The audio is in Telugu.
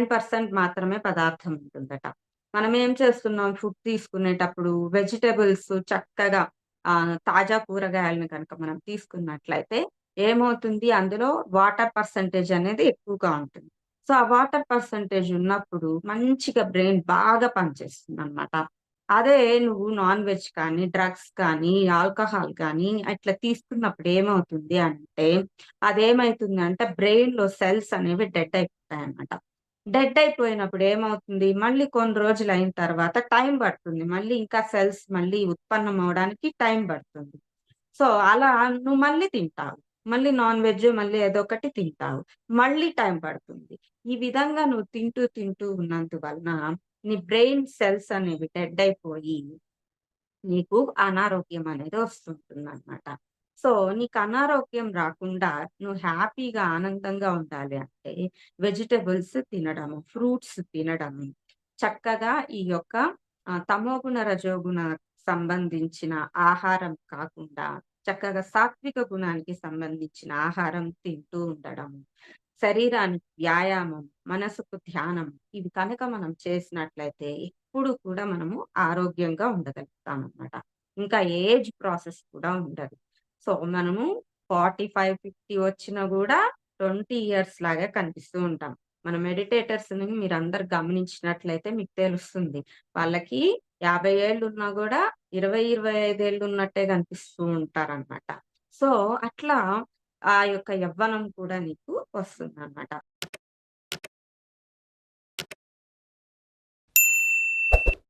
10% మాత్రమే పదార్థం ఉంటుందట. మనం ఏం చేస్తున్నాం ఫుడ్ తీసుకునేటప్పుడు వెజిటబుల్స్ చక్కగా తాజా కూరగాయలను గనక మనం తీసుకున్నట్లయితే ఏమవుతుంది అందులో వాటర్ పర్సెంటేజ్ అనేది ఎక్కువగా ఉంటుంది. సో, ఆ వాటర్ పర్సెంటేజ్ ఉన్నప్పుడు మంచిగా బ్రెయిన్ బాగా పనిచేస్తుందనమాట. అదే నువ్వు నాన్ వెజ్ కానీ, డ్రగ్స్ కానీ, ఆల్కహాల్ కానీ అట్లా తీసుకున్నప్పుడు ఏమవుతుంది అంటే, అదేమైతుందంటే బ్రెయిన్‌లో సెల్స్ అనేవి డెడ్ అయిపోతాయన్నమాట. డెడ్ అయిపోయినప్పుడు ఏమవుతుంది, మళ్ళీ కొన్ని రోజులయిన తర్వాత టైం పడుతుంది. మళ్ళీ ఇంకా సెల్స్ మళ్ళీ ఉత్పన్నం అవ్వడానికి టైం పడుతుంది. సో, అలా నువ్వు మళ్ళీ తింటావు. మళ్ళీ నాన్ వెజ్ మళ్ళీ ఏదో ఒకటి తింటావు. మళ్ళీ టైం పడుతుంది. ఈ విధంగా నువ్వు తింటూ, తింటూ ఉన్నందువలన నీ బ్రెయిన్ సెల్స్ అనేవి డెడ్ అయిపోయి నీకు అనారోగ్యం అనేది వస్తుంటుందనమాట. సో, నీకు అనారోగ్యం రాకుండా నువ్వు హ్యాపీగా, ఆనందంగా ఉండాలి అంటే వెజిటబుల్స్ తినడము, ఫ్రూట్స్ తినడము, చక్కగా ఈ యొక్క తమోగుణ, రజోగుణ సంబంధించిన ఆహారం కాకుండా చక్కగా సాత్విక గుణానికి సంబంధించిన ఆహారం తింటూ ఉండడము. శరీరానికి వ్యాయామం, మనసుకు ధ్యానం ఇవి కనుక మనం చేసినట్లయితే ఎప్పుడు కూడా మనము ఆరోగ్యంగా ఉండగలుగుతామనమాట. ఇంకా ఏజ్ ప్రాసెస్ కూడా ఉండదు. సో, మనము 45, 50 వచ్చినా గూడా 20 ఇయర్స్ లాగే కనిపిస్తూ ఉంటాం. మన మెడిటేటర్స్‌ని మీరందరూ గమనించినట్లయితే మీకు తెలుస్తుంది. వాళ్ళకి 50 ఏళ్లున్నా గూడా 20, 25 ఏళ్ళు ఉన్నట్టే కనిపిస్తూ ఉంటారనమాట. సో, అట్లా ఆ యొక్క యవ్వనం కూడా నీకు వస్తుందనమాట.